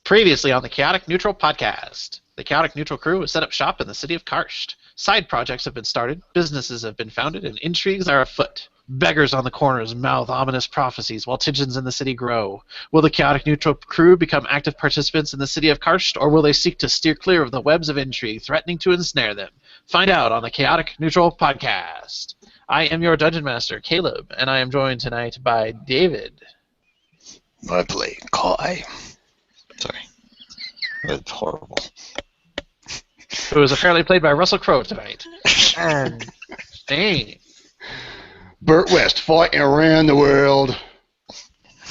Previously on the Chaotic Neutral podcast, the Chaotic Neutral crew has set up shop in the city of Karst. Side projects have been started, businesses have been founded, and intrigues are afoot. Beggars on the corners mouth ominous prophecies while tensions in the city grow. Will the Chaotic Neutral crew become active participants in the city of Karst, or will they seek to steer clear of the webs of intrigue threatening to ensnare them? Find out on the Chaotic Neutral podcast. I am your Dungeon Master, Caleb, and I am joined tonight by David. I play Kai. Sorry. That's horrible. Who is apparently played by Russell Crowe tonight. And Dane. Burt West fighting around the world.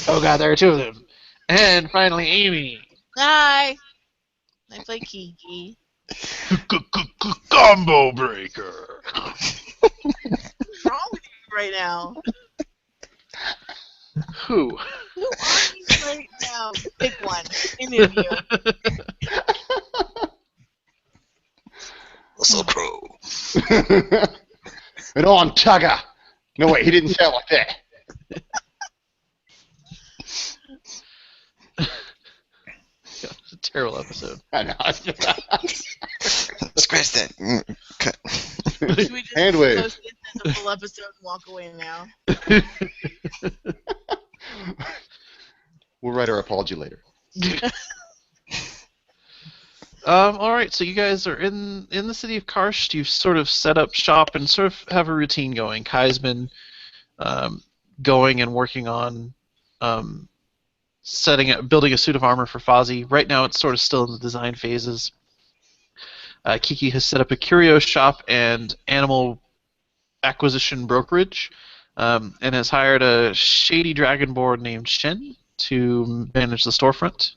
Oh god, there are two of them. And finally, Amy. Hi. I play Kiki. Combo breaker. What's wrong with you right now? Who? Who are you right now? Pick one. Any of you. Russell Crowe. And on Tugger. No, wait, he didn't say it like that. It's a terrible episode. I know. Scratch that. Should we just Hand wave. post this as a full episode and walk away now? We'll write our apology later. All right, so you guys are in the city of Karst. You've sort of set up shop and sort of have a routine going. Kai's been going and working on building a suit of armor for Fozzie. Right now, it's sort of still in the design phases. Kiki has set up a curio shop and animal acquisition brokerage, and has hired a shady dragonborn named Shen to manage the storefront.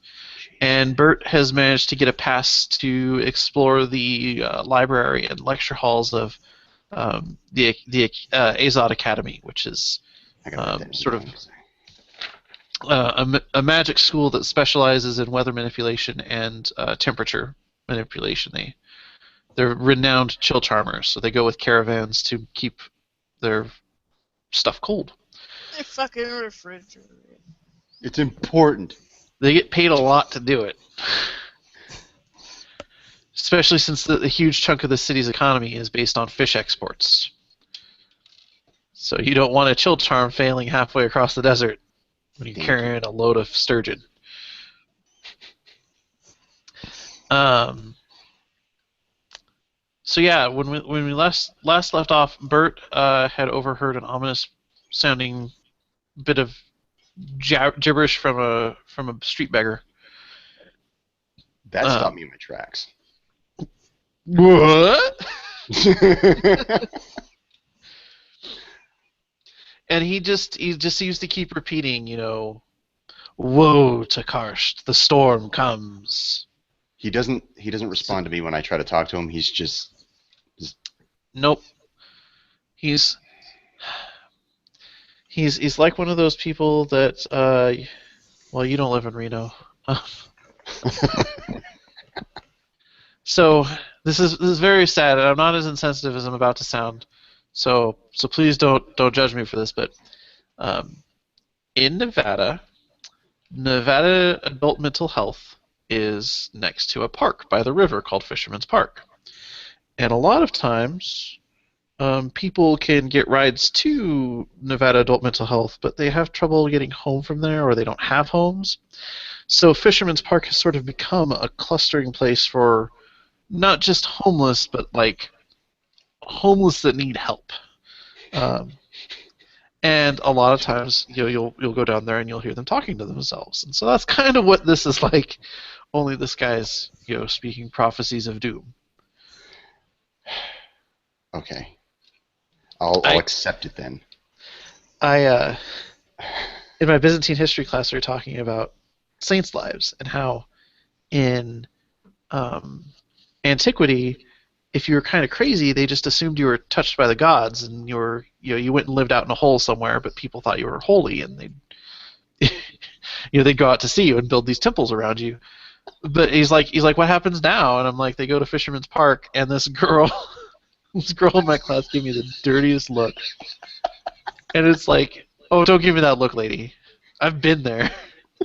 And Bert has managed to get a pass to explore the library and lecture halls of the Azod Academy, which is sort of a magic school that specializes in weather manipulation and temperature manipulation. They're renowned chill charmers, so they go with caravans to keep their stuff cold. My fucking refrigerator. It's important. They get paid a lot to do it. Especially since the huge chunk of the city's economy is based on fish exports. So you don't want a chill charm failing halfway across the desert when you're carrying a load of sturgeon. So yeah, when we last left off, Bert had overheard an ominous sounding bit of gibberish from a street beggar. That stopped me in my tracks. What? And he just seems to keep repeating, woe to Karst, the storm comes. He doesn't respond to me when I try to talk to him. He's just Nope. He's like one of those people that, well, you don't live in Reno. So this is very sad, and I'm not as insensitive as I'm about to sound. So please don't judge me for this, but in Nevada Adult Mental Health is next to a park by the river called Fisherman's Park, and a lot of times people can get rides to Nevada Adult Mental Health, but they have trouble getting home from there, or they don't have homes. So Fisherman's Park has sort of become a clustering place for not just homeless, but like homeless that need help. And a lot of times, you'll go down there and you'll hear them talking to themselves, and so that's kind of what this is like. Only this guy's speaking prophecies of doom. okay. I'll accept it then. In my Byzantine history class, we were talking about saints' lives and how in antiquity, if you were kind of crazy, they just assumed you were touched by the gods, and you went and lived out in a hole somewhere, but people thought you were holy, and they'd go out to see you and build these temples around you. But he's like, what happens now? And I'm like, they go to Fisherman's Park, and this girl in my class gave me the dirtiest look. And it's like, oh, don't give me that look, lady. I've been there.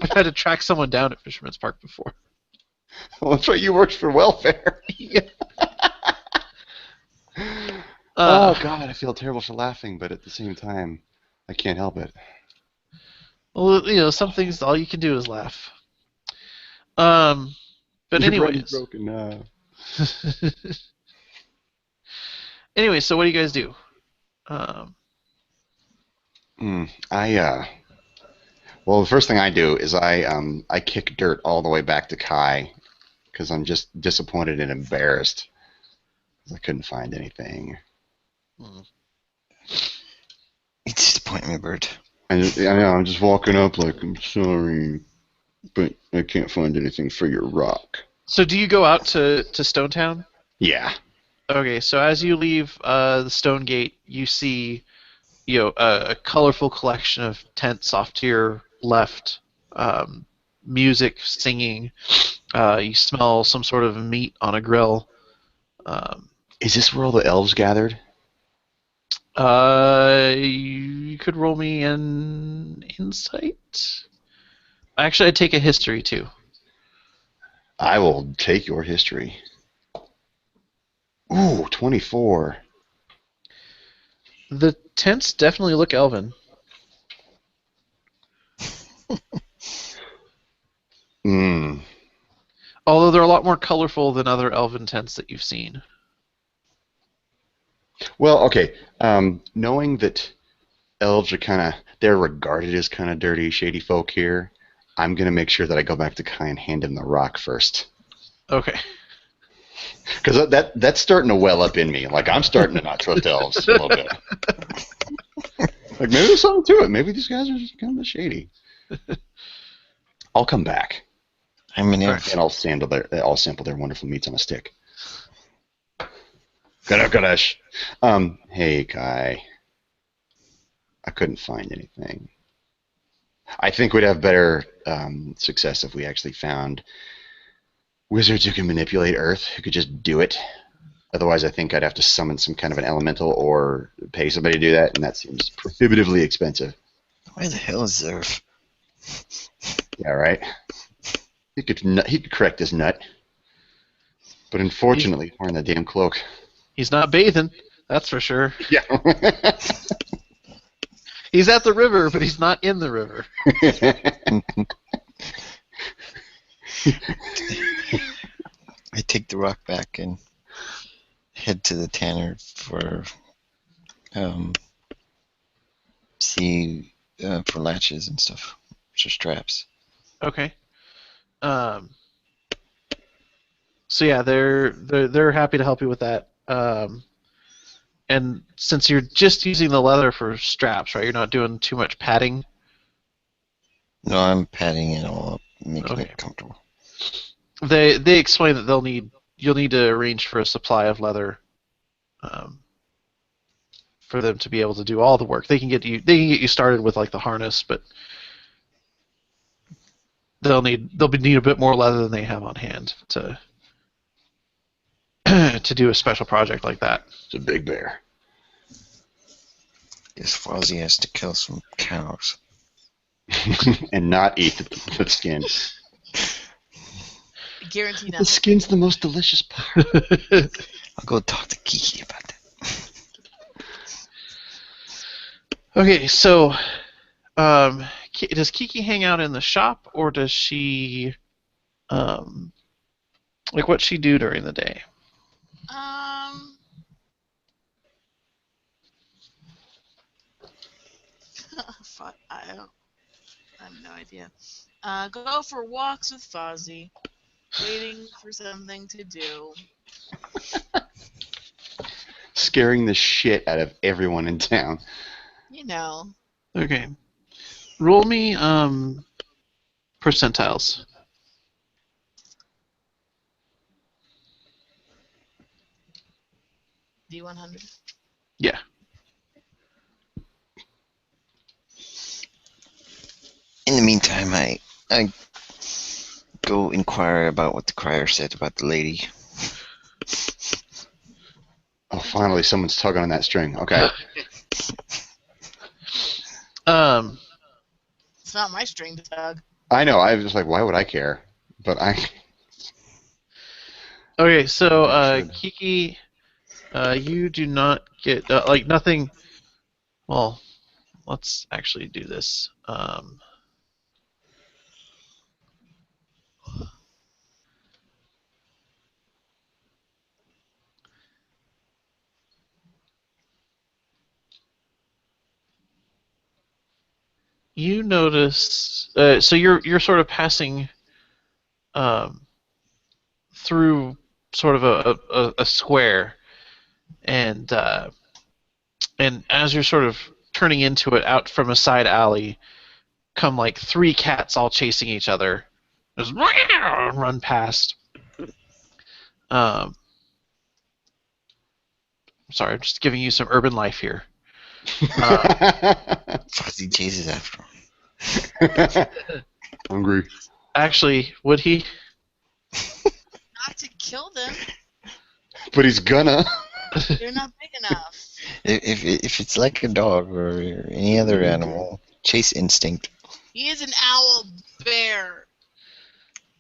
I've had to track someone down at Fisherman's Park before. Well, that's right. You worked for welfare. Uh, Oh God, I feel terrible for laughing, but at the same time, I can't help it. well, some things all you can do is laugh. But Your brain's anyways, broken now. anyway, so what do you guys do? Um, Well, the first thing I do is I kick dirt all the way back to Kai because I'm just disappointed and embarrassed. I couldn't find anything. You disappoint me, Bert. I know, I'm just walking up like, I'm sorry, but I can't find anything for your rock. so do you go out to Stonetown? Yeah. Okay, so as you leave the Stone Gate, you see, a colorful collection of tents off to your left, music, singing. You smell some sort of meat on a grill. Is this where all the elves gathered? You could roll me an insight. Actually, I'd take a history too. I will take your history. Ooh, 24. The tents definitely look elven. Although they're a lot more colorful than other elven tents that you've seen. Well, okay. Knowing that elves are they're regarded as kind of dirty, shady folk here, I'm going to make sure that I go back to Kai and hand him the rock first. Okay. Because that's starting to well up in me. Like, I'm starting to not trust elves a little bit. Like, maybe there's something to it. Maybe these guys are just kind of shady. I'll come back. I'm an And elf. I'll sample their wonderful meats on a stick. Ganesh. Hey, Kai. I couldn't find anything. I think we'd have better success if we actually found wizards who can manipulate Earth, who could just do it. Otherwise, I think I'd have to summon some kind of an elemental or pay somebody to do that, and that seems prohibitively expensive. Where the hell is Zerf? Yeah, right? He could correct this nut. But unfortunately, he's wearing that damn cloak. He's not bathing, that's for sure. Yeah. He's at the river, but he's not in the river. I take the rock back and head to the tanner for for latches and stuff, for straps. Okay. So yeah, they're happy to help you with that. And since you're just using the leather for straps, right? You're not doing too much padding. No, I'm padding it all up, making Okay. it comfortable. They explain that you'll need to arrange for a supply of leather, for them to be able to do all the work. They can get you started with like the harness, but they'll need a bit more leather than they have on hand to to do a special project like that. It's a big bear. Guess Fozzie has to kill some cows. And not eat the skin. Guarantee The nothing. skin's the most delicious part. I'll go talk to Kiki about that. Okay, so does Kiki hang out in the shop, or does she like what's she do during the day? Fuck, I have no idea. Go for walks with Fozzie, waiting for something to do. Scaring the shit out of everyone in town. You know. Okay, roll me percentiles. D100. Yeah. In the meantime, I go inquire about what the crier said about the lady. Oh, finally, someone's tugging on that string. Okay. It's not my string to tug. I know. I was just like, why would I care? But Okay, so Should. Kiki, you do not get nothing. Well, let's actually do this. You notice. So you're sort of passing um, through sort of a square, and as you're sort of turning into it, out from a side alley, come like three cats all chasing each other. Just run past. Um, sorry, I'm just giving you some urban life here. Fuzzy chases after him. Hungry. Actually, would he? Not to kill them. But he's gonna. They're not big enough. If it's like a dog or any other animal, chase instinct. He is an owl bear.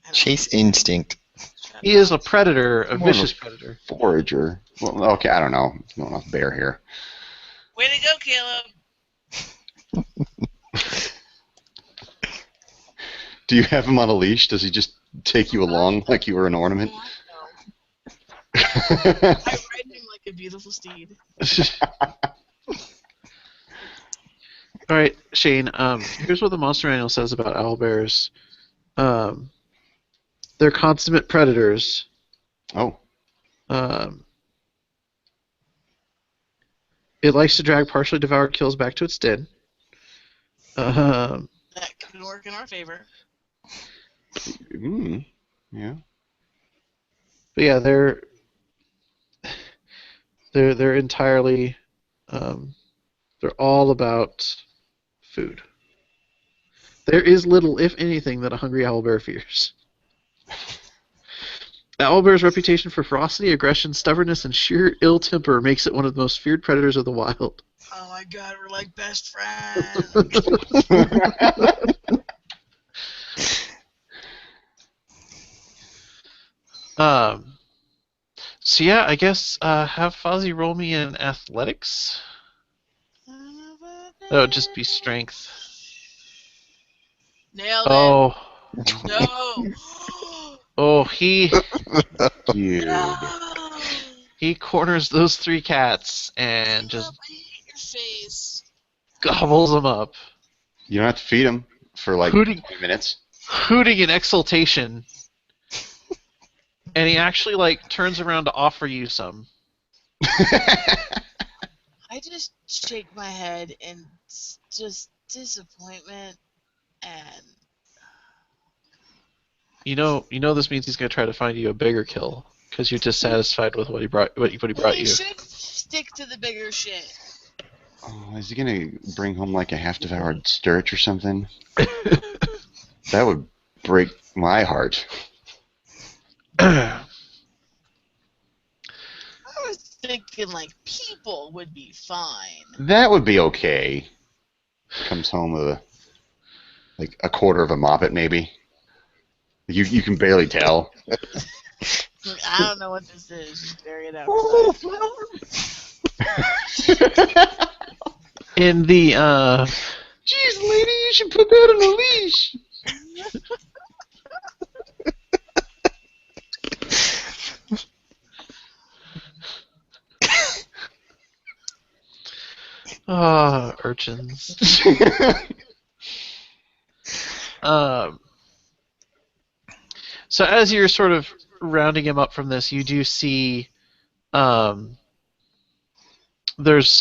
I don't Chase know. instinct. Shut He is a up. predator, a More of a- vicious predator. Forager. Well, okay, I don't know. I'm going off bear here. Way to go, Caleb. Do you have him on a leash? Does he just take you along like you were an ornament? No. I ride him like a beautiful steed. All right, Shane. Here's what the monster manual says about owlbears. They're consummate predators. Oh. It likes to drag partially devoured kills back to its den. That could work in our favor. Yeah. But yeah, they're entirely they're all about food. There is little, if anything, that a hungry owlbear fears. The owlbear's reputation for ferocity, aggression, stubbornness, and sheer ill temper makes it one of the most feared predators of the wild. Oh my god, we're like best friends. So yeah, I guess have Fozzie roll me in athletics. That would just be strength. Nailed it. Oh, No. he Dude. No. he corners those three cats and Caleb, just I hate your face. gobbles them up, You don't have to feed him for like Hooting. 20 minutes. hooting in exultation. And he actually like turns around to offer you some. I just shake my head in just disappointment and You know this means he's gonna try to find you a bigger kill because you're dissatisfied with what he brought he you. should stick to the bigger shit. Oh, is he gonna bring home like a half-devoured sturge or something? That would break my heart. I was thinking like people would be fine. That would be okay. Comes home with a quarter of a moppet, maybe. You can barely tell. I don't know what this is. Just bury it out. In the Jeez, lady, you should put that on a leash. urchins. So as you're sort of rounding him up from this, you do see there's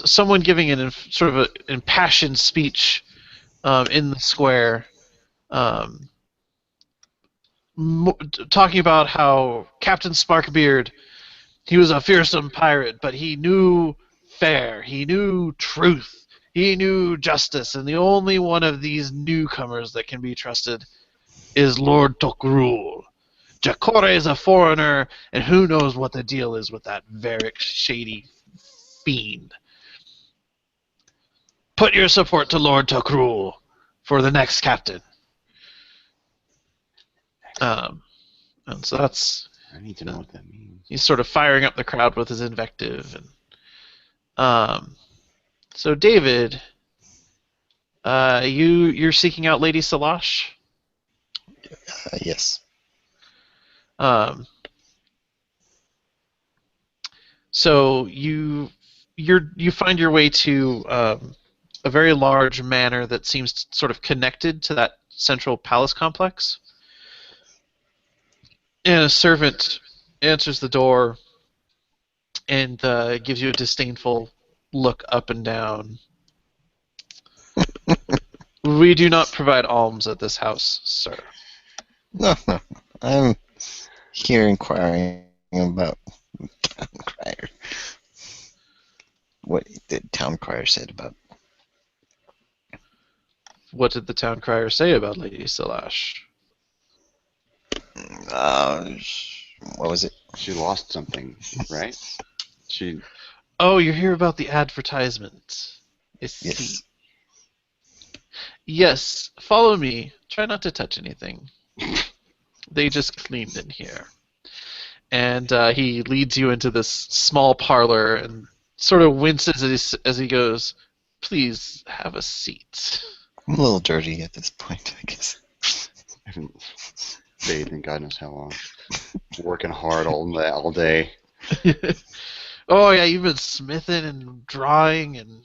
someone giving sort of an impassioned speech in the square, talking about how Captain Sparkbeard, he was a fearsome pirate, but he knew fair, he knew truth, he knew justice, and the only one of these newcomers that can be trusted is Lord Tokrul. Jakore is a foreigner, and who knows what the deal is with that Varric shady fiend. Put your support to Lord Tokrul for the next captain. And so that's I need to know what that means. He's sort of firing up the crowd with his invective. And so David, you're seeking out Lady Salash. Yes. So you find your way to a very large manor that seems sort of connected to that central palace complex. And a servant answers the door and gives you a disdainful look up and down. We do not provide alms at this house, sir. No. I'm here inquiring about town crier. What the town crier said about. What did the town crier say about Lady Salash? What was it? She lost something, right? She. Oh, you're here about the advertisement. I see. Yes. Yes, follow me. Try not to touch anything. They just cleaned in here. And he leads you into this small parlor and sort of winces as he goes, "Please have a seat." I'm a little dirty at this point, I guess. I haven't bathed in God knows how long. Working hard all day. Oh yeah, you've been smithing and drawing and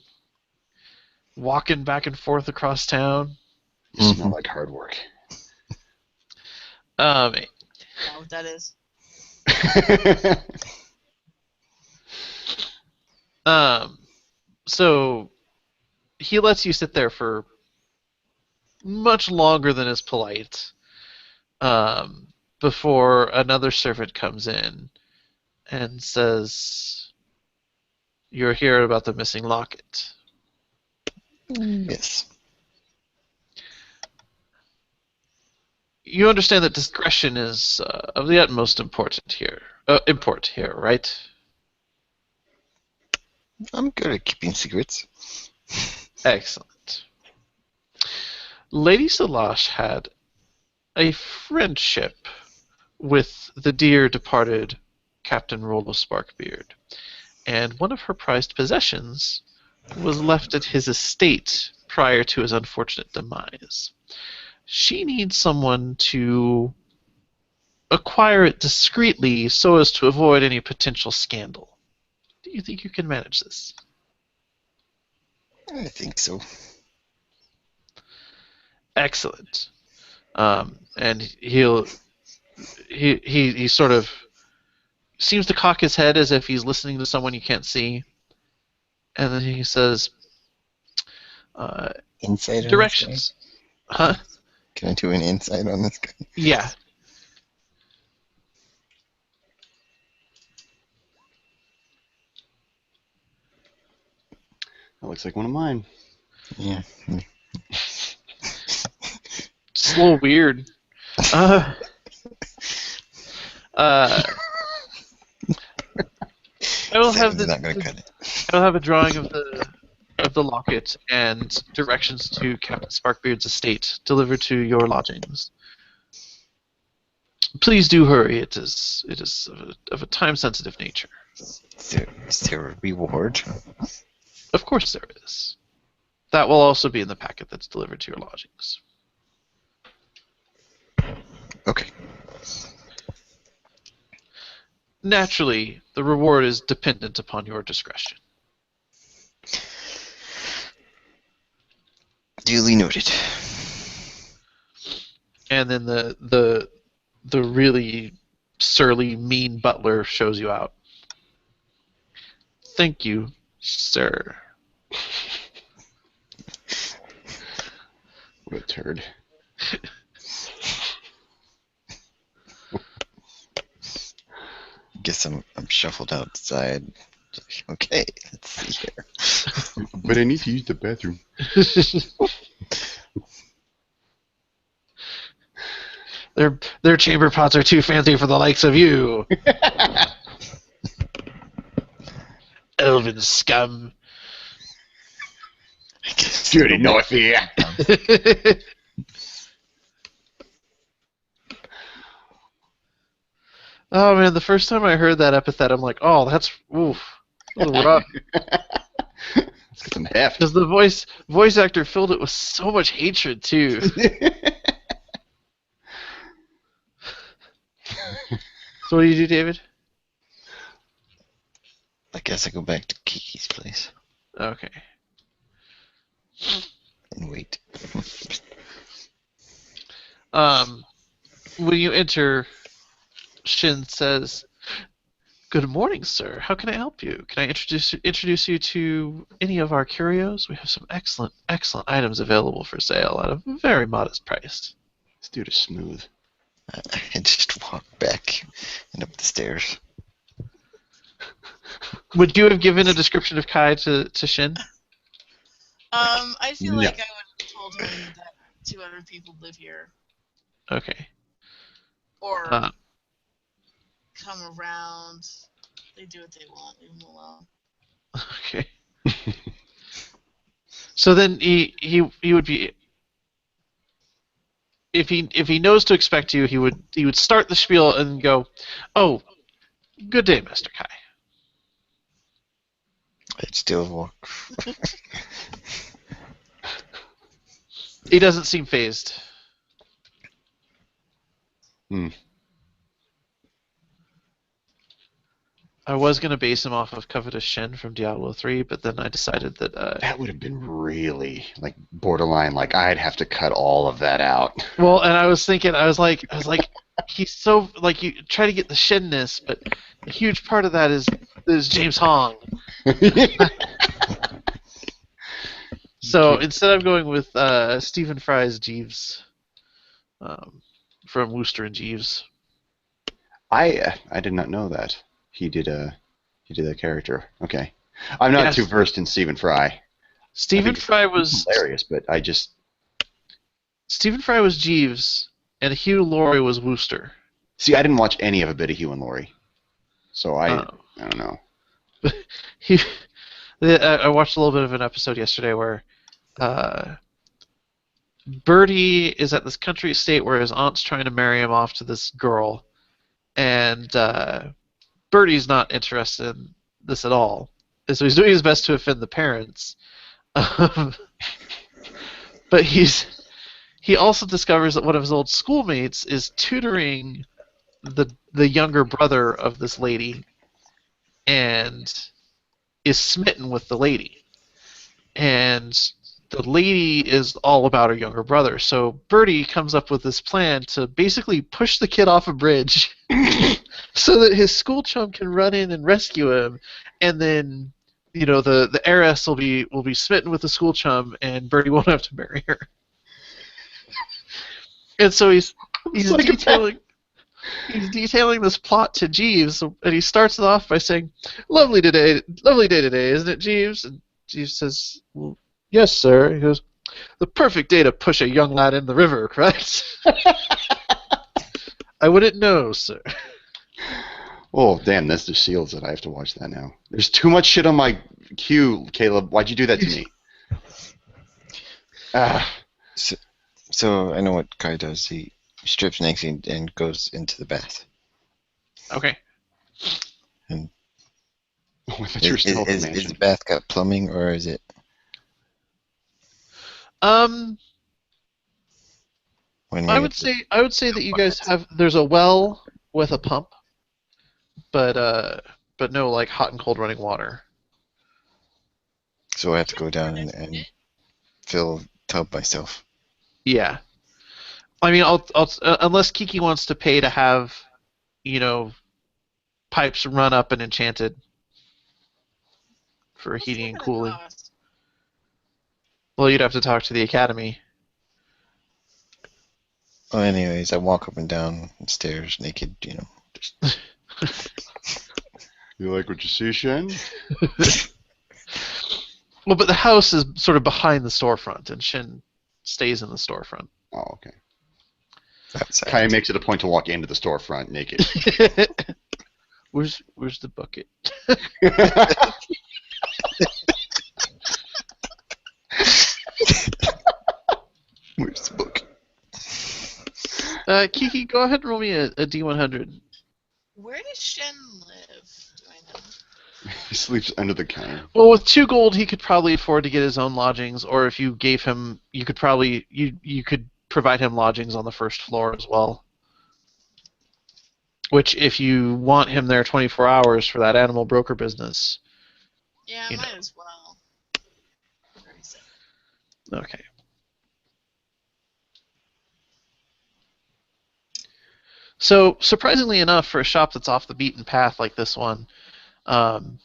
walking back and forth across town. You smell like hard work. Um, Is that what that is? So he lets you sit there for much longer than is polite, before another servant comes in and says, "You're here about the missing locket." Yes. You understand that discretion is of the utmost import here, right? I'm good at keeping secrets. Excellent. Lady Salash had a friendship with the dear departed Captain Rollo Sparkbeard, and one of her prized possessions was left at his estate prior to his unfortunate demise. She needs someone to acquire it discreetly so as to avoid any potential scandal. Do you think you can manage this? I think so. Excellent. And he sort of seems to cock his head as if he's listening to someone you can't see, and then he says, Insight on "Directions." Huh? This guy? Can I do an insight on this guy? Yeah. That looks like one of mine. Yeah. It's a little weird. I will have Not gonna cut it. I'll have a drawing of the locket and directions to Captain Sparkbeard's estate delivered to your lodgings. Please do hurry. It is of a time-sensitive nature. Is there a reward? Of course there is. That will also be in the packet that's delivered to your lodgings. Okay. Naturally, the reward is dependent upon your discretion. Duly noted. And then the really surly, mean butler shows you out. Thank you, sir. What a turd. Guess I'm shuffled outside. Okay, let's see here. But I need to use the bathroom. Their chamber pots are too fancy for the likes of you. Elven scum. I guess Dirty Northie. Oh man, the first time I heard that epithet, I'm like, oh, that's oof, that was rough. Let's get some heft. Because the voice actor filled it with so much hatred too. So what do you do, David? I guess I go back to Kiki's place Okay. and wait. When you enter, Shin says, "Good morning, sir. How can I help you? Can I introduce you to any of our curios? We have some excellent items available for sale at a very modest price." This dude is smooth. I just walk back and up the stairs. Would you have given a description of Kai to Shin? I feel No. like I would have told him that 200 people live here, Okay. or Uh, come around. They do what they want. Leave them alone. okay. So then he would be, if he knows to expect you, he would start the spiel and go, "Oh, good day, Master Kai." I'd still walk. He doesn't seem phased. Hmm. I was gonna base him off of Covetous Shen from Diablo 3, but then I decided that That would have been really like borderline. Like I'd have to cut all of that out. well, and I was thinking, I was like, he's so like you try to get the Shenness, but a huge part of that is James Hong. So instead, I'm going with Stephen Fry's Jeeves from Wooster and Jeeves. I did not know that he did that character. Okay, I'm not Yes. too versed in Stephen Fry. Stephen think Fry It's was hilarious, but I just Jeeves, and Hugh Laurie was Wooster. see. I didn't watch any of a bit of Hugh and Laurie, so I don't know. He, I watched a little bit of an episode yesterday where Bertie is at this country estate where his aunt's trying to marry him off to this girl, and Bertie's not interested in this at all. And so he's doing his best to offend the parents. But he also discovers that one of his old schoolmates is tutoring the younger brother of this lady, and is smitten with the lady. And the lady is all about her younger brother. So Bertie comes up with this plan to basically push the kid off a bridge so that his school chum can run in and rescue him, and then the heiress will be smitten with the school chum, and Bertie won't have to marry her. And so he's detailing this plot to Jeeves, and he starts it off by saying, lovely day today, isn't it, Jeeves?" And Jeeves says, "Well, yes, sir." He goes, "The perfect day to push a young lad in the river, correct?" "I wouldn't know, sir." Oh damn, that's the Shields that I have to watch that now. There's too much shit on my queue, Caleb. Why'd you do that to me? So I know what Kai does. He strips naked and goes into the bath. Okay. And Oh, I thought you were still at the is the mansion. bath got plumbing, or is it? I When would say that you guys have, there's a well with a pump, but no like hot and cold running water. So I have to go down and fill tub myself. Yeah. I mean, I'll unless Kiki wants to pay to have, pipes run up and enchanted for What's heating that and gonna cooling. cost? Well, you'd have to talk to the academy. Well, anyways, I walk up and down the stairs naked. Just You like what you see, Shen? Well, but the house is sort of behind the storefront, and Shin stays in the storefront. Oh, okay. outside. Kai makes it a point to walk into the storefront naked. Where's the bucket? Where's the book? Kiki, go ahead and roll me a D100. He sleeps under the counter. Well, with 2 gold, he could probably afford to get his own lodgings, or if you gave him, you could probably you could provide him lodgings on the first floor as well. Which, if you want him there 24 hours for that animal broker business, Yeah, You might as well. 37. okay. So, surprisingly enough, for a shop that's off the beaten path like this one, um,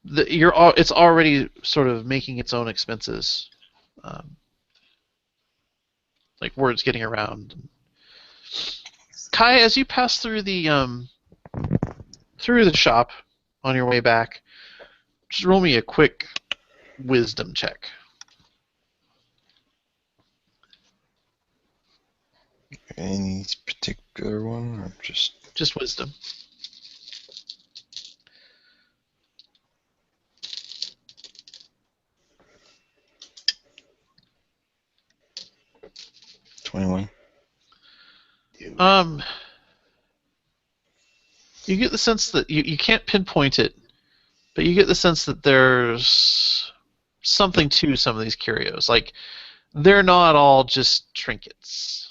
it's already sort of making its own expenses, um, like word's getting around. Kai, as you pass through the shop on your way back, just roll me a quick wisdom check. Any particular one, or just Just wisdom. $21? You get the sense that you can't pinpoint it, but you get the sense that there's something to some of these curios. Like, they're not all just trinkets.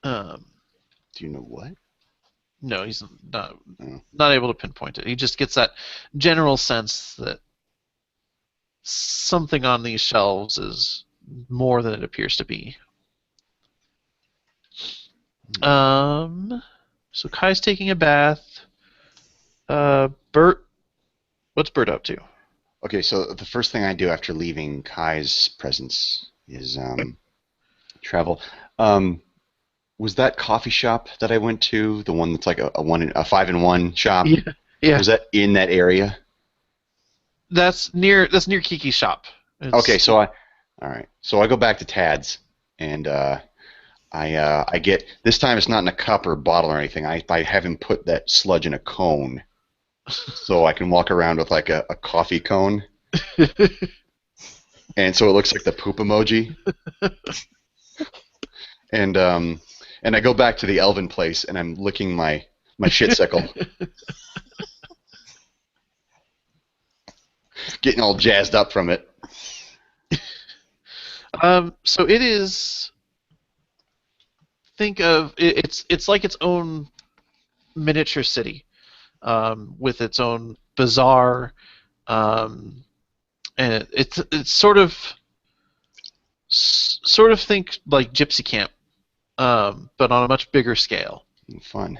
Um, Do you know what? no, he's not Oh. not able to pinpoint it. He just gets that general sense that something on these shelves is more than it appears to be. So Kai's taking a bath. Bert, what's Bert up to? Okay, so the first thing I do after leaving Kai's presence is travel. Was that coffee shop that I went to the one that's like a 5-in-1 shop? Yeah. Was that in that area? That's near Kiki's shop. Okay, so all right. So I go back to Tad's, and I get, this time it's not in a cup or bottle or anything. I have him put that sludge in a cone, so I can walk around with like a coffee cone, and so it looks like the poop emoji. And I go back to the Elven place, and I'm licking my shit-sickle. Getting all jazzed up from it. So it is. Think of it's like its own miniature city, with its own bazaar, and it's sort of think like Gypsy Camp, but on a much bigger scale. Fun.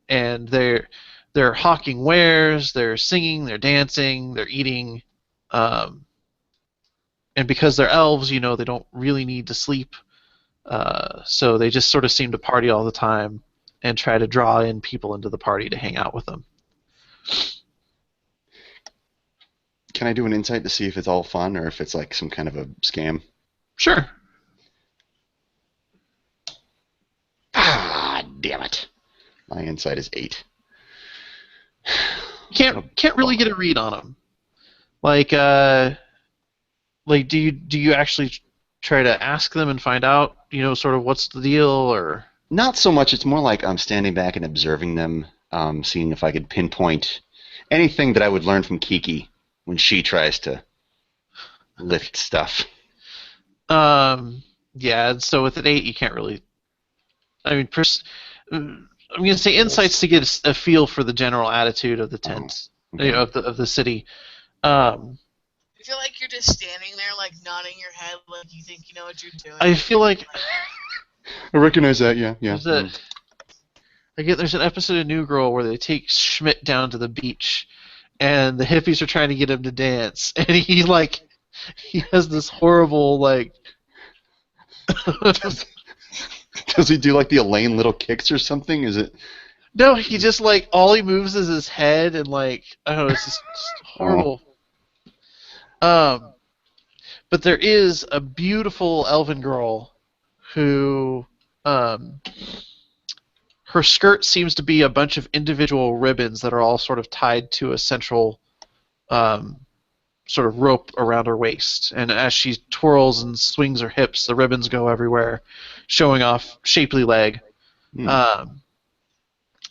And they're hawking wares, they're singing, they're dancing, they're eating, and because they're elves, they don't really need to sleep, so they just sort of seem to party all the time and try to draw in people into the party to hang out with them. Can I do an insight to see if it's all fun or if it's like some kind of a scam? Sure. Ah, damn it. My insight is 8. Can't really get a read on them. Like do you actually try to ask them and find out, sort of what's the deal, or? Not so much. It's more like I'm standing back and observing them, seeing if I could pinpoint anything that I would learn from Kiki when she tries to lift stuff. Yeah. So with an 8, you can't really. I mean, I'm going to say insights to get a feel for the general attitude of the tent, Okay. of the city. I feel like you're just standing there, like nodding your head, like you think you know what you're doing. I feel like I recognize that, yeah. there's an episode of New Girl where they take Schmidt down to the beach, and the hippies are trying to get him to dance, and he has this horrible Does he do like the Elaine Little kicks or something? Is it? No, he just all he moves is his head, and I don't know, it's just horrible. But there is a beautiful elven girl who, her skirt seems to be a bunch of individual ribbons that are all sort of tied to a central, sort of rope around her waist. And as she twirls and swings her hips, the ribbons go everywhere. showing off shapely leg.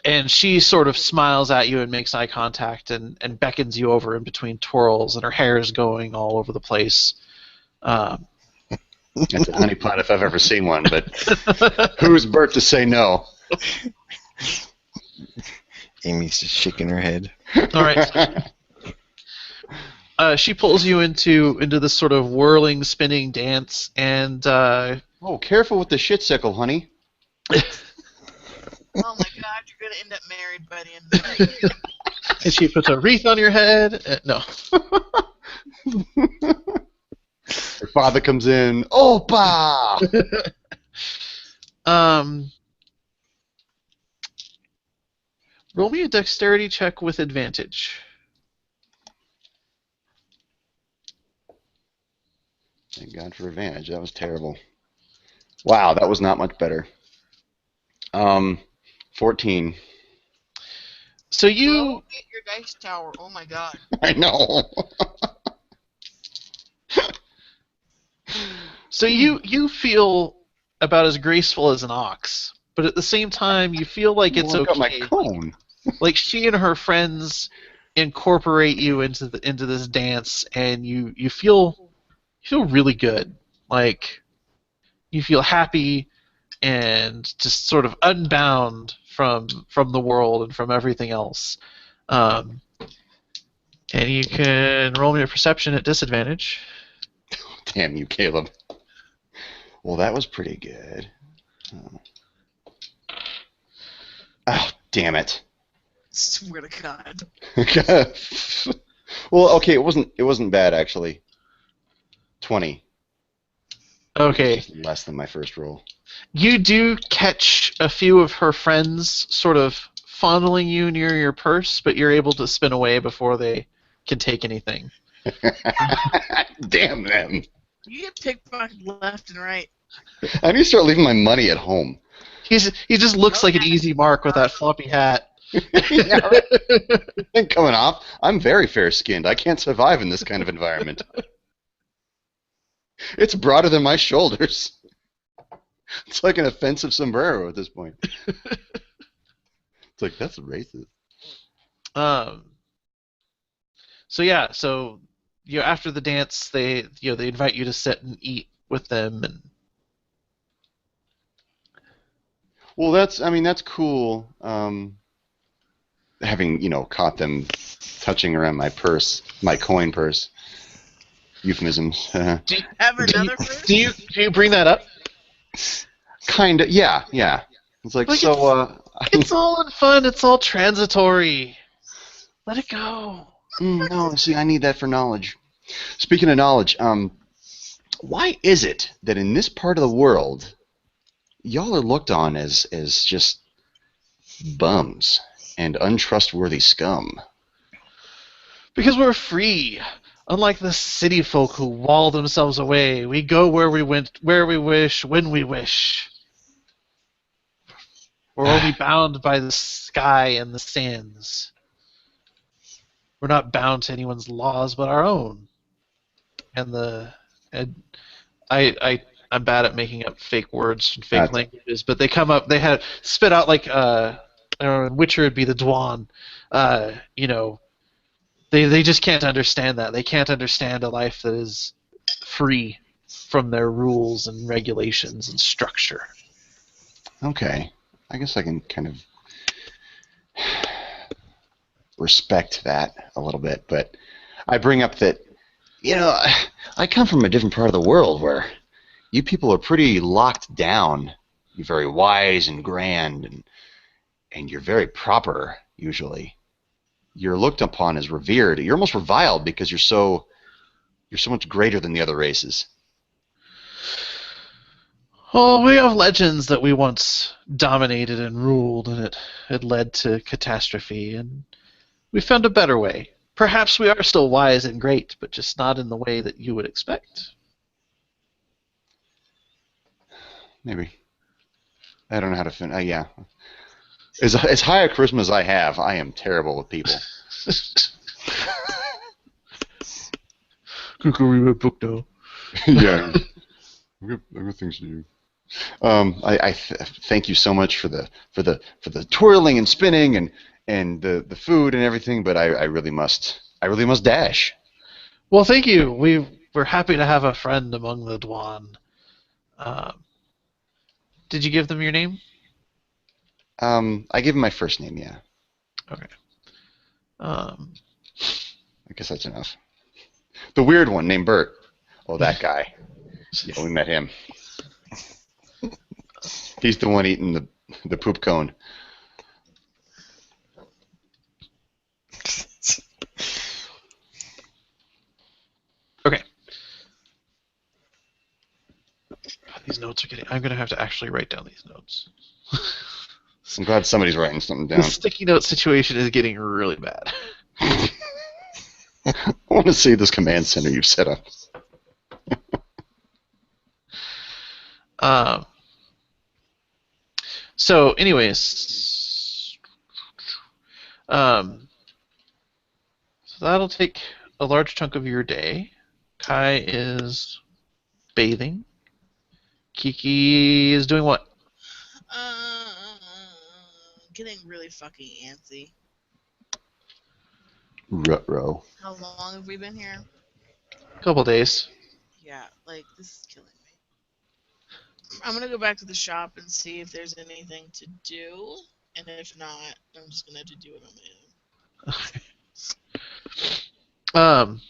And she sort of smiles at you and makes eye contact and beckons you over in between twirls, and her hair is going all over the place. That's a honeypot if I've ever seen one, but who's Bert to say no? Amy's just shaking her head. All right. She pulls you into this sort of whirling, spinning dance, and Oh, careful with the shit-sickle, honey. Oh my god, you're gonna end up married by the end of the night. and she puts a wreath on your head. No. Her father comes in. Opa! Roll me a dexterity check with advantage. Thank God for advantage. That was terrible. Wow, that was not much better. 14. Oh, So you get your dice tower. Oh my god. I know. So you feel about as graceful as an ox, but at the same time you feel like it's Look at my okay. cone. Like she and her friends incorporate you into this dance, and you feel really good. Like you feel happy and just sort of unbound from the world and from everything else. And you can roll me a perception at disadvantage. Damn you, Caleb. Well, that was pretty good. Oh, damn it. Swear to God. Well, okay, it wasn't bad actually. 20. Okay. Less than my first roll. You do catch a few of her friends sort of fondling you near your purse, but you're able to spin away before they can take anything. Damn them. You get pickpocketed left and right. I need to start leaving my money at home. He just looks like an easy mark with that floppy hat. Yeah, right. Ain't coming off. I'm very fair-skinned. I can't survive in this kind of environment. It's broader than my shoulders. It's like an offensive sombrero at this point. It's like, that's racist. So yeah, so after the dance, they invite you to sit and eat with them, and Well, that's cool. Having caught them touching around my purse, my coin purse. Euphemisms. Do you have another first? do you bring that up? Kind of, yeah. It's like so. It's all in fun. It's all transitory. Let it go. No, see, I need that for knowledge. Speaking of knowledge, why is it that in this part of the world, y'all are looked on as just bums and untrustworthy scum? Because we're free. Unlike the city folk who wall themselves away, we go where we wish, when we wish. We're only bound by the sky and the sands. We're not bound to anyone's laws but our own. I'm bad at making up fake words and fake languages, but they come up. They had spit out like I don't know, Witcher would be the Dwan. They just can't understand that. They can't understand a life that is free from their rules and regulations and structure. Okay. I guess I can kind of respect that a little bit, but I bring up that, I come from a different part of the world where you people are pretty locked down. You're very wise and grand, and you're very proper, usually. You're looked upon as revered. You're almost reviled because you're so much greater than the other races. Oh, we have legends that we once dominated and ruled, and it led to catastrophe, and we found a better way. Perhaps we are still wise and great, but just not in the way that you would expect. Maybe. I don't know how to finish. Yeah. As high a charisma as I have, I am terrible with people. Kukuri book now. Yeah. I got things to do. Thank you so much for the twirling and spinning and the food and everything, but I really must dash. Well, thank you. We're happy to have a friend among the Dwan. Um, did you give them your name? I give him my first name, yeah. Okay. Um, I guess that's enough. The weird one named Bert. Oh, that guy. Yeah, we met him. He's the one eating the poop cone. okay. These notes are getting. I'm gonna have to actually write down these notes. I'm glad somebody's writing something The down. sticky note situation is getting really bad. I want to see this command center you've set up. Um, so, anyways, so that'll take a large chunk of your day. Kai is bathing. Kiki is doing what? Getting really fucking antsy. Ruh-roh. How long have we been here? A couple days. Yeah, like, this is killing me. I'm gonna go back to the shop and see if there's anything to do, and if not, I'm just gonna have to do it on my own.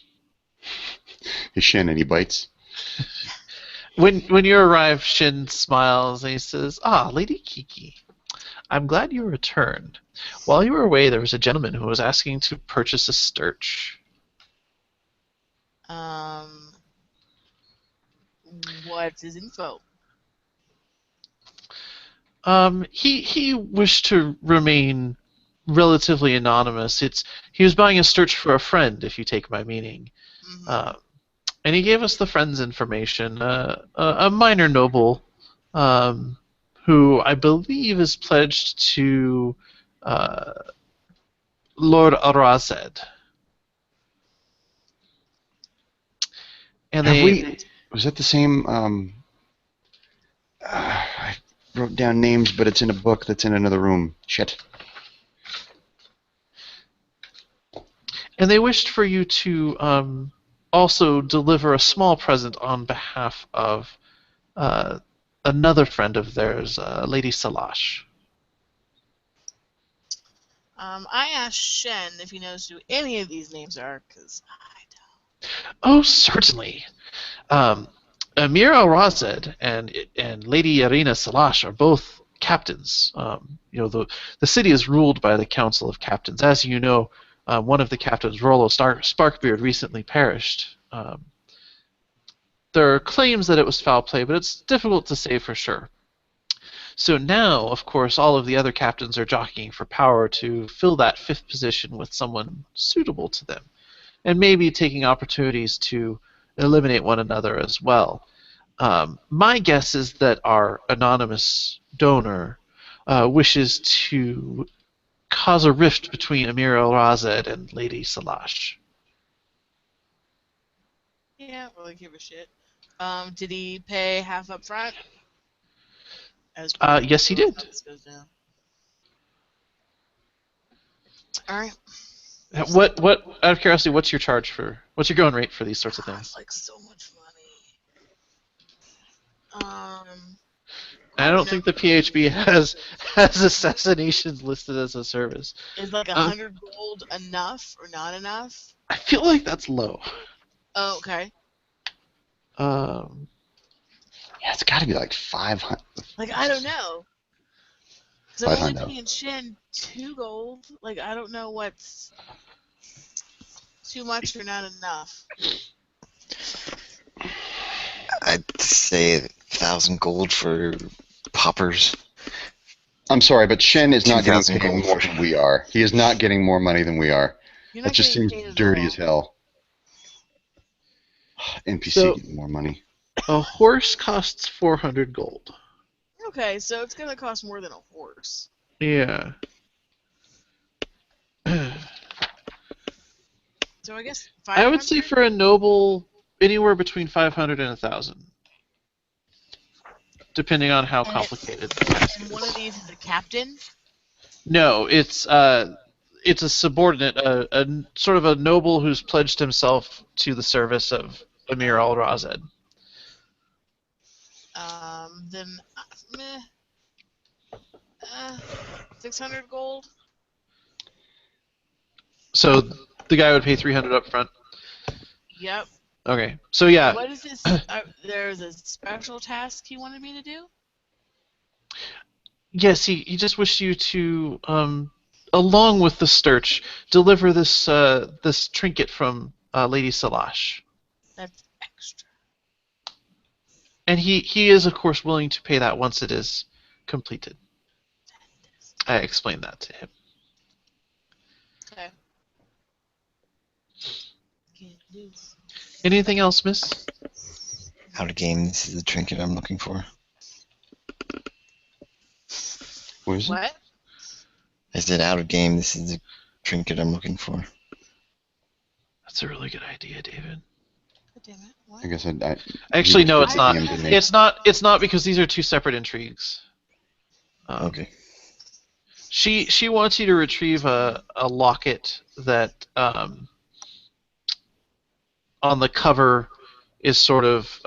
Hey, Shen, any bites? When you arrive, Shin smiles and he says, "Ah, Lady Kiki, I'm glad you returned. While you were away, there was a gentleman who was asking to purchase a sturch." What's his info? He wished to remain relatively anonymous. He was buying a sturch for a friend, if you take my meaning. Mm-hmm. And he gave us the friend's information. A minor noble, who I believe is pledged to Lord Arazed. And Was that the same? I wrote down names, but it's in a book that's in another room. Shit. And they wished for you to also deliver a small present on behalf of another friend of theirs, Lady Salash. I asked Shen if he knows who any of these names are, because I don't. Oh, certainly. Amir Al-Razed and Lady Irina Salash are both captains. The city is ruled by the Council of Captains. As you know, one of the captains, Rollo Sparkbeard, recently perished. There are claims that it was foul play, but it's difficult to say for sure. So now, of course, all of the other captains are jockeying for power to fill that fifth position with someone suitable to them, and maybe taking opportunities to eliminate one another as well. My guess is that our anonymous donor wishes to cause a rift between Amir Al-Razed and Lady Salash. Yeah, well, I give a shit. Did he pay half up front? Yes, he did. All right. What? Out of curiosity, what's your going rate for these sorts of things? Like so much money. I don't think the PHB has assassinations listed as a service. Is like 100 gold enough or not enough? I feel like that's low. Oh, okay. Yeah, it's got to be like 500. Like, I don't know. Because I'm only 500. paying Shin 2 gold. Like, I don't know what's too much or not enough. I'd say 1,000 gold for poppers. I'm sorry, but Shen is not 2,000 getting gold. more than we are. He is not getting more money than we are. You're That not just getting seems paid at dirty all. as hell. NPC So- getting more money. A horse costs 400 gold. Okay, so it's going to cost more than a horse. Yeah. So I guess I would say 500? for a noble, anywhere between 500 and 1,000. depending on how complicated the task And is. one of these is a captain. No, it's a subordinate, a sort of a noble who's pledged himself to the service of Emir Al Razed. Then, meh. 600 gold. So the guy would pay 300 up front. Yep. Okay, so yeah, What is this? There's a special task he wanted me to do. yes, he just wished you to, along with the Sturch, deliver this this trinket from Lady Salash. That's extra. And he is, of course, willing to pay that once it is completed. I explained that to him. Okay. Can't do. Anything else, miss? Out of game, this is the trinket I'm looking for. What is it? What? I said out of game, this is the trinket I'm looking for. That's a really good idea, David. God damn it. What? I guess I Actually, no, it's I- not. DM to me. It's not because these are two separate intrigues. Okay. She wants you to retrieve a locket that on the cover is sort of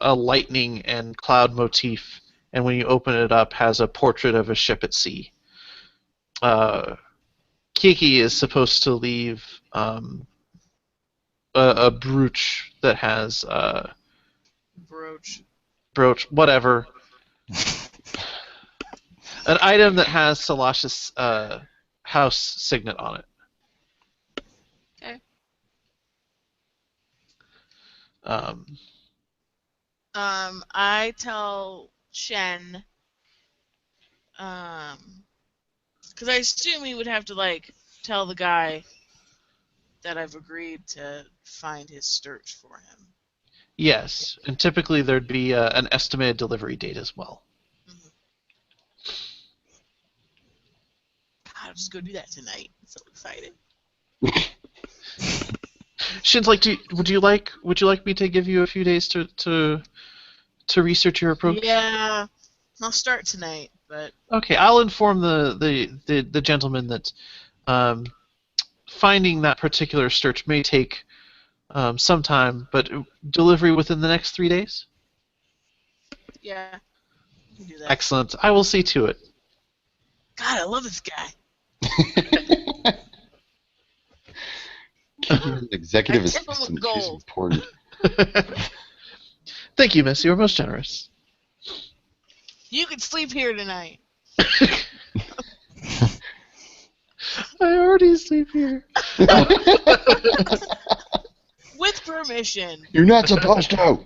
a lightning and cloud motif, and when you open it up, has a portrait of a ship at sea. Kiki is supposed to leave a brooch that has Brooch. brooch, whatever. An item that has Salash's house signet on it. Okay. I tell Shen, because I assume he would have to like tell the guy that I've agreed to find his search for him. Yes, and typically there'd be an estimated delivery date as well. God, I'll just go do that tonight. I'm so excited. Shin's like, would you like me to give you a few days to research your approach? Yeah, I'll start tonight, but Okay, I'll inform the gentleman that finding that particular search may take some time, but delivery within the next 3 days. yeah, you can do that. Excellent. I will see to it. God, I love this guy. An executive I tip him with assistant. She's gold. important. Thank you, miss. You were most generous. You can sleep here tonight. I already sleep here. With permission. You're not supposed to.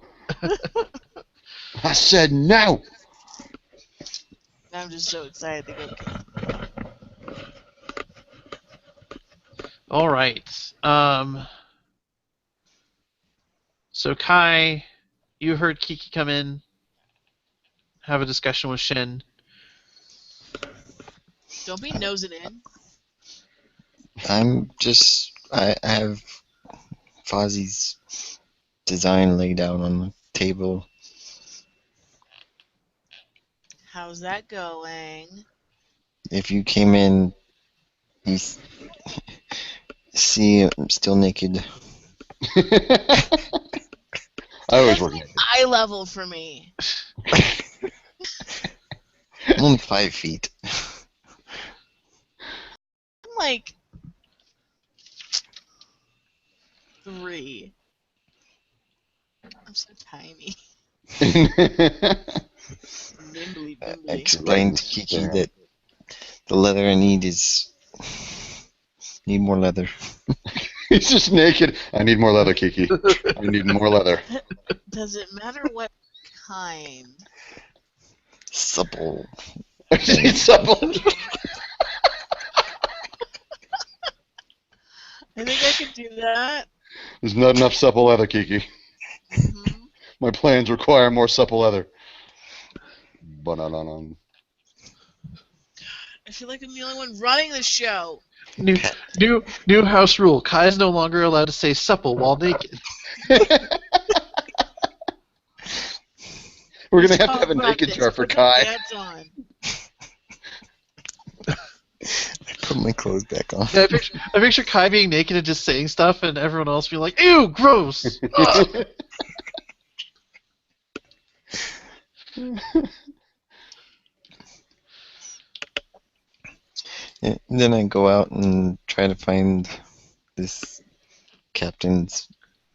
I said no. I'm just so excited to go. All right. So Kai, you heard Kiki come in, have a discussion with Shin. Don't be nosing in. I have Fozzie's design laid out on the table. How's that going? If you came in, you see I'm still naked. I always That's work. like eye level for me. I'm only 5 feet. I'm like 3. I'm so tiny. Nimbly, I bimbly. explained to Kiki that the leather I need need more leather. He's just naked. I need more leather, Kiki. I need more leather. Does it matter what kind? Supple. It's supple. I think I could do that. There's not enough supple leather, Kiki. Mhm. My plans require more supple leather. Ba-na-na-na. I feel like I'm the only one running the show. New house rule. Kai is no longer allowed to say supple while naked. We're Let's gonna have to talk have a about naked this. jar for Put the Kai. pants on. I put my clothes back on. Yeah, I picture Kai being naked and just saying stuff, and everyone else being like, "Ew, gross." Ugh. Yeah, then I go out and try to find this captain's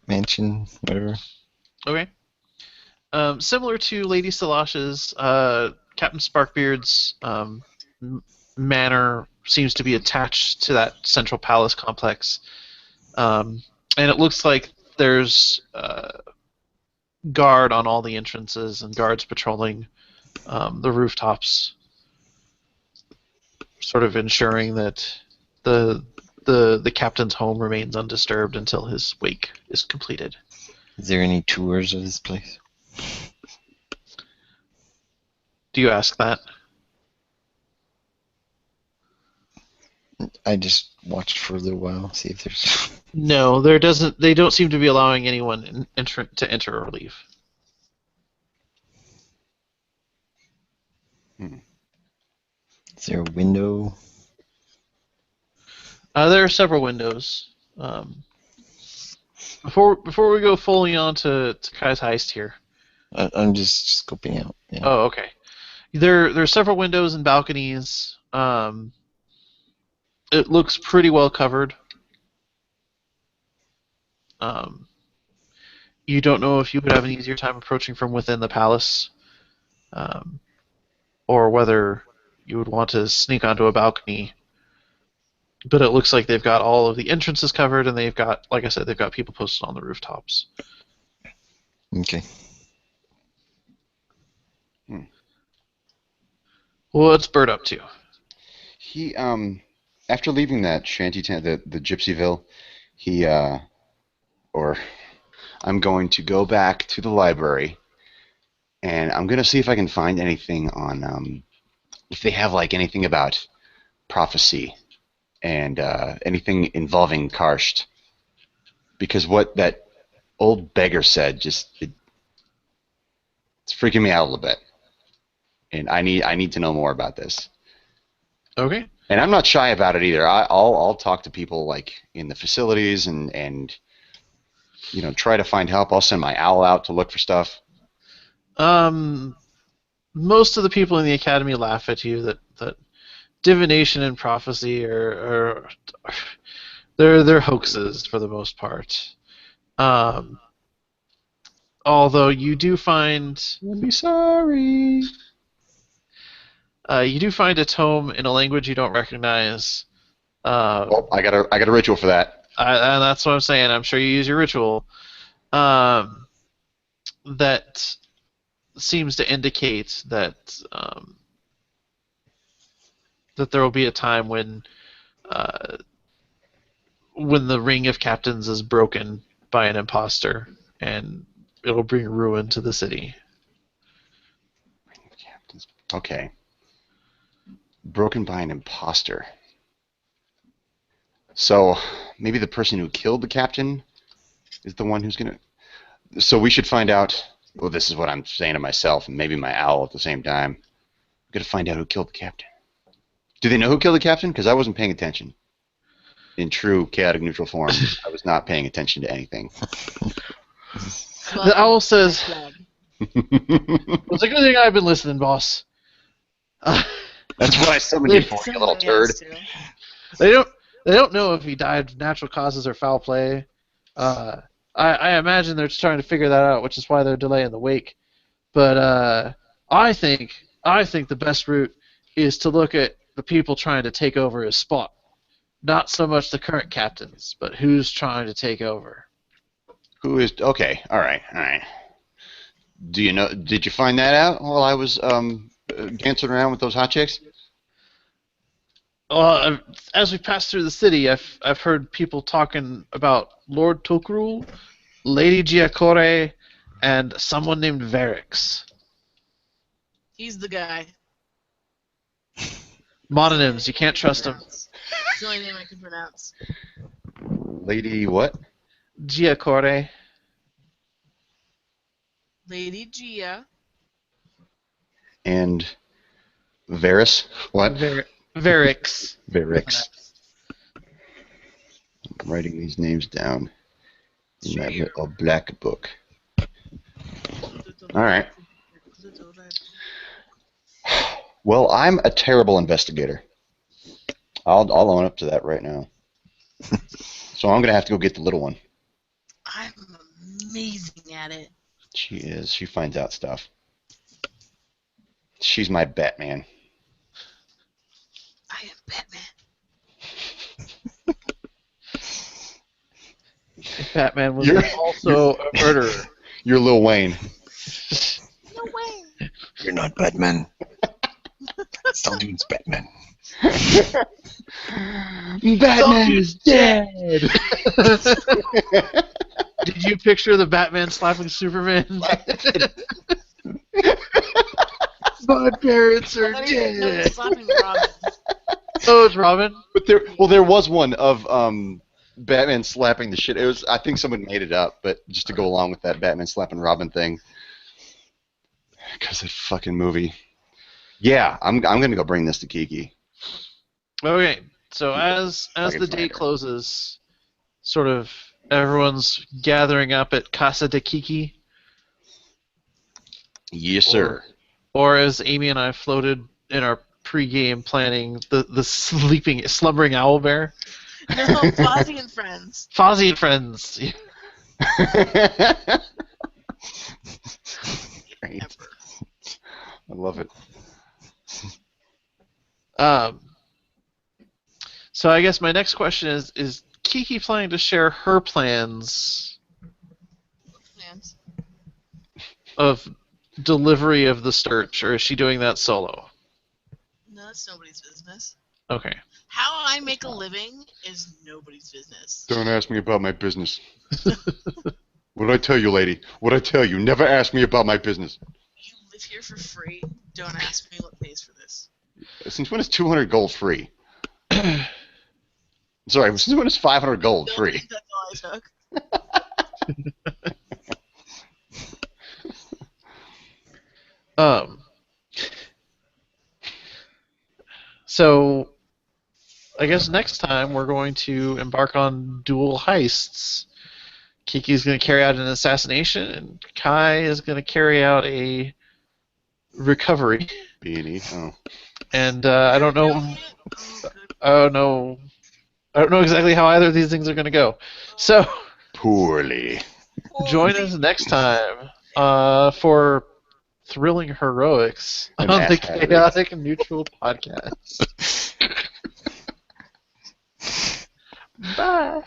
mansion, whatever. Okay. Similar to Lady Salash's, Captain Sparkbeard's manor seems to be attached to that central palace complex, and it looks like there's guard on all the entrances and guards patrolling the rooftops, sort of ensuring that the captain's home remains undisturbed until his wake is completed. Is there any tours of this place? Do you ask that? I just watched for a little while, see if there's. No, there doesn't. They don't seem to be allowing anyone to enter or leave. Is there a window? There are several windows. Before we go fully on to Kai's heist here. I'm just scoping out. Yeah. Oh, okay. There are several windows and balconies. It looks pretty well covered. You don't know if you would have an easier time approaching from within the palace, or whether you would want to sneak onto a balcony. But it looks like they've got all of the entrances covered, and they've got, like I said, they've got people posted on the rooftops. Okay. What's Bert up to? He after leaving that shanty tent, the Gypsyville, I'm going to go back to the library, and I'm gonna see if I can find anything on if they have like anything about prophecy and anything involving Karst, because what that old beggar said it's freaking me out a little bit, and I need to know more about this. Okay. And I'm not shy about it either. I'll talk to people like in the facilities and try to find help. I'll send my owl out to look for stuff. Most of the people in the academy laugh at you that divination and prophecy are they're hoaxes for the most part. Although you do find, I'll be sorry. you do find a tome in a language you don't recognize. Well, I got a ritual for that. And that's what I'm saying. I'm sure you use your ritual. That seems to indicate that that there will be a time when the ring of captains is broken by an imposter, and it'll bring ruin to the city. Okay. Broken by an imposter. So maybe the person who killed the captain is the one who's gonna. So we should find out. Well, this is what I'm saying to myself, and maybe my owl at the same time. We're gonna find out who killed the captain. Do they know who killed the captain? Because I wasn't paying attention. In true chaotic neutral form, I was not paying attention to anything. The owl says, Flag. "It's a good thing I've been listening, boss." That's what I summoned you for, you little Somebody turd. has to. They don't know if he died of natural causes or foul play. I imagine they're trying to figure that out, which is why they're delaying the wake. But I think the best route is to look at the people trying to take over his spot. Not so much the current captains, but who's trying to take over. Who is okay? All right. Do you know? Did you find that out while I was dancing around with those hot chicks? As we pass through the city, I've heard people talking about Lord Tokrul, Lady Giacore, and someone named Varix. He's the guy. Mononyms, you can't trust him. It's the only name I can pronounce. Lady what? Giacore. Lady Gia and Varys. What? Varix. Varix. I'm writing these names down in my little black book. All right. Well, I'm a terrible investigator. I'll own up to that right now. So I'm gonna have to go get the little one. I'm amazing at it. She is. She finds out stuff. She's my Batman. I am Batman. Batman was You're- also a murderer. You're Lil Wayne. No way. You're not Batman. Stallone's Batman. Batman is dead. Did you picture the Batman slapping Superman? My parents are No, dead. slapping Robin. Oh, it's Robin. But there was one of Batman slapping the shit. It was, I think someone made it up, but just to go along with that Batman slapping Robin thing. Because that fucking movie. Yeah, I'm gonna go bring this to Kiki. Okay, so as I can the find day her. closes, sort of everyone's gathering up at Casa de Kiki, Yes, sir. or as Amy and I floated in our pre-game planning, the slumbering owlbear, No, Fozzie and Friends. Fozzie and friends. Great. Ever. I love it. So I guess my next question is Kiki planning to share her plans Plans. of delivery of the Sturch, or is she doing that solo? No, that's nobody's business. Okay. How I make a living is nobody's business. Don't ask me about my business. What'd I tell you, lady? What'd I tell you? Never ask me about my business. You live here for free. Don't ask me what pays for this. Since when is 200 gold free? Sorry, since when is 500 gold Don't free? think that's all I took. So I guess next time we're going to embark on dual heists. Kiki's going to carry out an assassination, and Kai is going to carry out a recovery. B&E. Oh. And I don't know. Oh, good. Oh no. I don't know exactly how either of these things are going to go. So Poorly. join us next time for thrilling heroics An on the ass-hattery. Chaotic Neutral Podcast. Bye.